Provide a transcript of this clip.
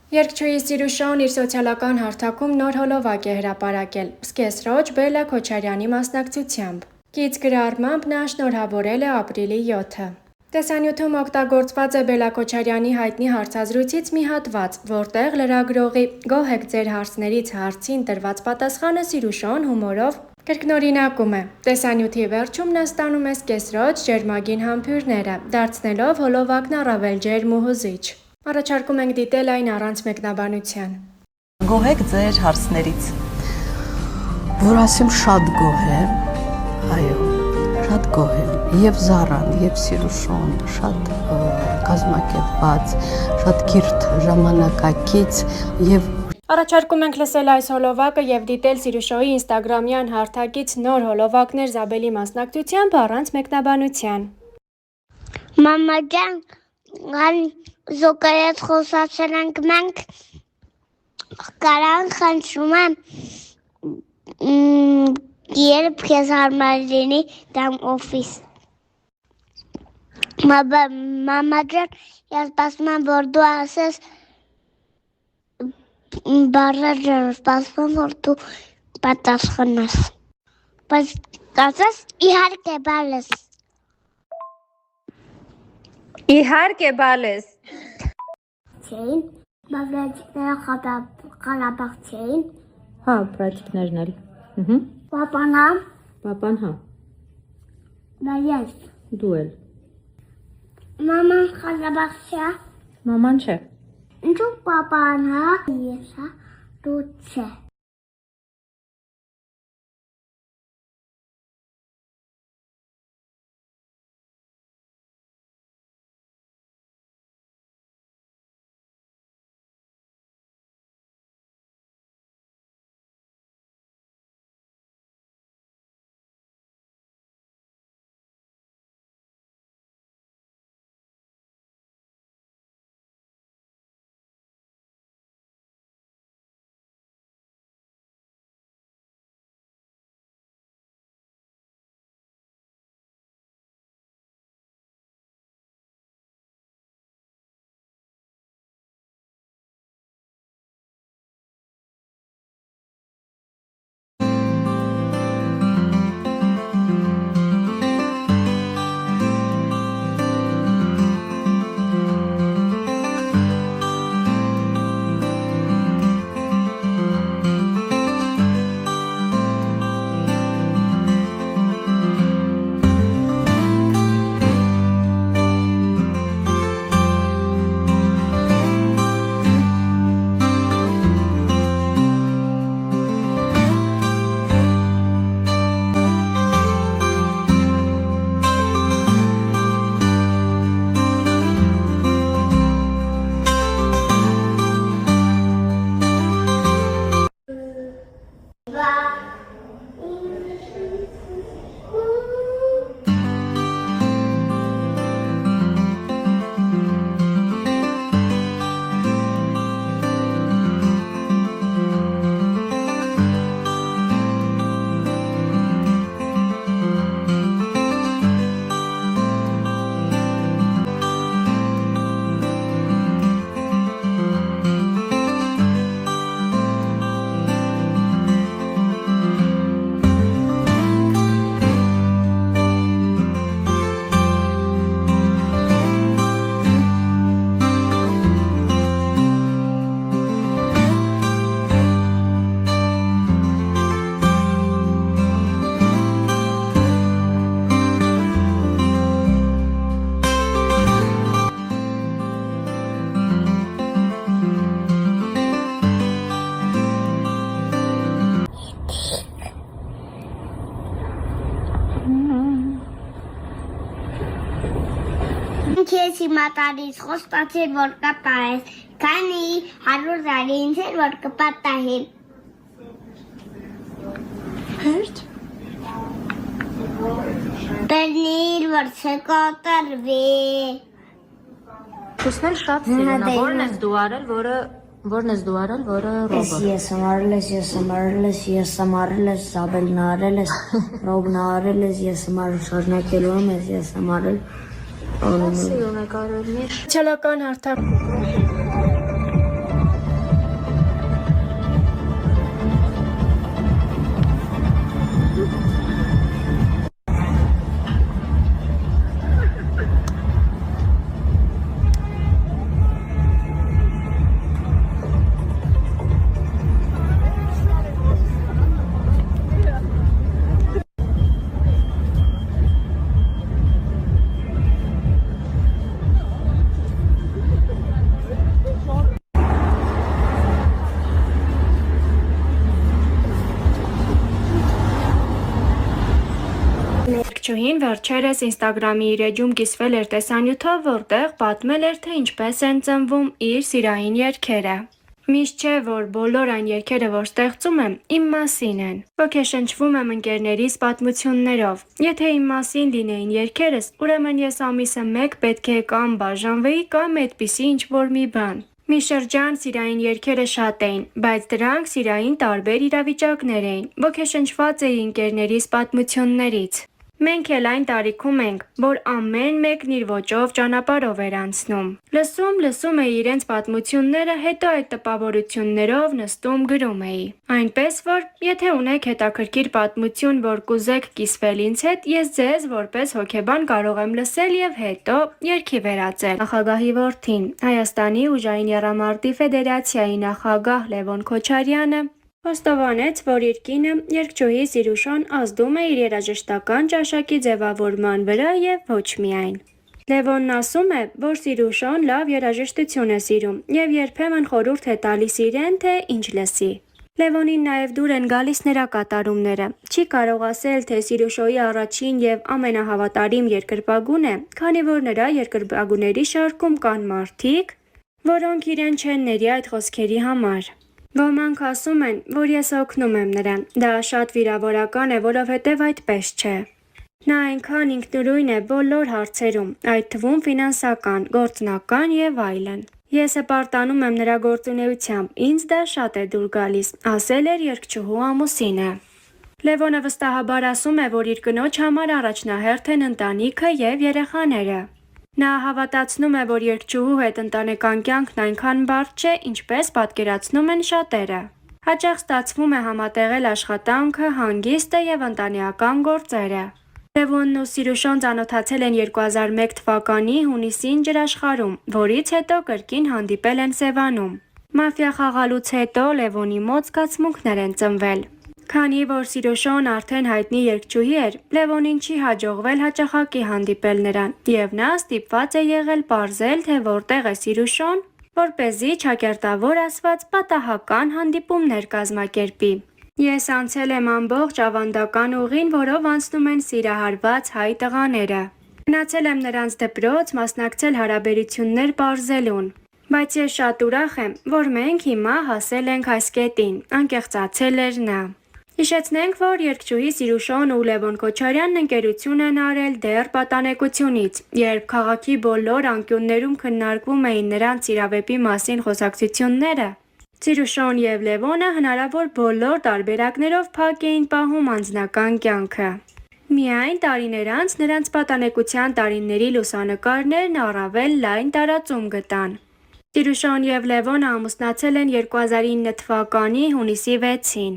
Երգչուհի Սիրուշոն իր սոցիալական հարթակում նոր հոլովակ է հրապարակել Սկեսրոջ Բելլա Քոչարյանի մասնակցությամբ։ Կից գրառմամբ նա շնորհավորել է ապրիլի 7-ը։ Տեսանյութում օգտագործված է Բելլա Քոչարյանի հայտնի հարցազրույցից մի հատված, որտեղ լրագրողի «Գոհ եք ձեր հարցներից» հարցին տրված պատասխանը Սիրուշոն հումորով կրկնօրինակում է։ Տեսանյութի վերջում նա ստանում է Սկեսրոջ ջերմագին համբույրները, դարձնելով հոլովակն առավել ջերմ ու հուզիչ։ Առաջարկում ենք դիտել այն առանց մեկնաբանության։ Գոհ եք ձեր հարցներից։ Որ ասեմ շատ գոհ եմ, այո, շատ գոհ եմ, եւ Զարան, եւ Սիրուշոն, շատ կազմակերպված, շատ կիրթ ժամանակակից եւ Առաջարկում ենք լսել այս հոլովակը եւ դիտել Սիրուշոյի ինստագրամյան հարթակից նոր հոլովակներ Զաբելի մասնակցությամբ առանց մեկնաբանության։ Մամա ջան, զուգարած խոսացել ենք մենք, կարան խնդրում եմ, երբ քեզ հարմար լինի դամ օֆիս։ Մամա ջան, ես սպասում եմ, որ դու ասես բառը ջան, սպասում եմ, որ դու պատասխանես։ Բայց ասես իհարկե բալես։ Իհարկե բալես։ Չէին, բավրաջիկները Ղարաբաղ չէին։ Հա, բրաջիկներն էլ։ Պապան հա։ Պապան հա։ Դա ես։ Դու էլ։ Մաման Ղարաբաղ չէ։ Մաման չէ։ Ինչու պապան հա։ Ես հա, դու չէ։ Քեզ հիմա տարից խոստացել, որ կտարես, քանի 100 տարի ինձ էր, որ կպատահի։ Հերթ։ Բերնիր, որ չկոտրվի։ Քուսն էլ շատ սիրուն է, որն ես դու արել, որը ռոբը։ Ես համարել ես, Զաբելն արել ես, Ռոբն արել ես, ես համարել շարունակելու եմ, ես համարել Սիրուն է կարել միշտ։ Սոցիալական հարթակ Երգչուհին վերջերս Instagram-ի իր էջում կիսվել էր տեսանյութով, որտեղ պատմել էր, թե ինչպես են ծնվում իր սիրային երգերը։ Միշտ չէ, որ բոլոր այն երգերը, որ ստեղծում եմ, իմ մասին են։ Ոգեշնչվում եմ ընկերներիս պատմություններով։ Եթե իմ մասին լինեին երգերս, ուրեմն ես ամիսը մեկ պետք է կամ բաժանվեի, կամ այդպիսի ինչ-որ մի բան։ Մի շրջան սիրային երգերը շատ էին, բայց դրանք սիրային տարբեր իրավիճակներ էին։ Ոգեշնչված էի ընկերներիս պատմություններից։ Մենք էլ այն տարիքում ենք, որ ամեն մեկն իր ոճով ճանապարհով էր անցնում։ Լսում էի իրենց պատմությունները, հետո այդ տպավորություններով նստում գրում էի։ Այնպես որ, եթե ունեք հետաքրքիր պատմություն, որ կուզեք կիսվել ինձ հետ, ես ձեզ որպես հոգեբան կարող եմ լսել եւ հետո երգի վերածել։ Նախագահի որդին, Հայաստանի ուժային եռամարտի ֆեդերացիայի նախագահ Լևոն Քոչարյանը խոստովանեց, որ իր կինը երգչուհի Սիրուշոն ազդում է իր երաժշտական ճաշակի ձևավորման վրա եւ ոչ միայն։ Լևոնն ասում է, որ Սիրուշոն լավ երաժշտություն է սիրում եւ երբեմն խորհուրդ է տալիս իրեն, թե ինչ լսի։ Լևոնին նաև դուր են գալիս նրա կատարումները։ Չի կարող ասել, թե Սիրուշոյի առաջին եւ ամենահավատարիմ երկրպագուն է, քանի որ նրա երկրպագուների շարքում կան մարդիկ, որոնք իրեն չեն ների այդ խոսքերի համար։ Ոմանք ասում են, որ ես օգնում եմ նրան։ Դա շատ վիրավորական է, որովհետև այդպես չէ։ Նա այնքան ինքնուրույն է բոլոր հարցերում, այդ թվում ֆինանսական, գործնական եւ այլն։ Ես հպարտանում եմ նրա գործունեությամբ, ինձ դա շատ է դուր գալիս, ասել էր երգչուհու ամուսինը։ Լևոնը վստահաբար ասում է, որ իր կնոջ համար առաջնահերթ են ընտանիքը եւ երեխաները։ Նա հավատացնում է, որ երգչուհու հետ ընտանեկան կյանքն այնքան բարդ չէ, ինչպես պատկերացնում են շատերը։ Հաճախ ստացվում է համատեղել աշխատանքը, հանգիստը եւ ընտանեկան գործերը։ Լևոնն ու Սիրուշոն ծանոթացել են 2001 թվականի հունիսին ջրաշխարհում, որից հետո կրկին հանդիպել են Սևանում։ Մաֆիա խաղալուց հետո Լևոնի մոտ զգացմունքներ են ծնվել։ Քանի որ Սիրուշոն արդեն հայտնի երգչուհի էր, Լևոնին չի հաջողվել հաճախակի հանդիպել նրան, եւ նա ստիպված է եղել պարզել, թե որտեղ է Սիրուշոն, որպեսզի ճակերտավոր ասված պատահական հանդիպումներ կազմակերպի։ Ես անցել եմ ամբողջ ավանդական ուղին, որով անցնում են սիրահարված հայ տղաները։ Գնացել եմ նրանց դպրոց, մասնակցել հարաբերություններ պարզելուն։ Բայց ես շատ ուրախ եմ, որ մենք հիմա հասել ենք այս կետին, անկեղծացել էր նա։ Հիշեցնենք, որ երգչուհի Սիրուշոն ու Լևոն Քոչարյանն ընկերություն են արել դեռ պատանեկությունից, երբ քաղաքի բոլոր անկյուններում քննարկվում էին նրանց իրավեպի մասին խոսակցությունները։ Սիրուշոն եւ Լևոնը հնարավոր բոլոր տարբերակներով փակ էին պահում անձնական կյանքը։ Միայն տարիներ անց նրանց պատանեկության տարիների լուսանկարներն առավել լայն տարածում գտան։ Սիրուշոն եւ Լևոնը ամուսնացել են 2009 թվականի հունիսի 6-ին։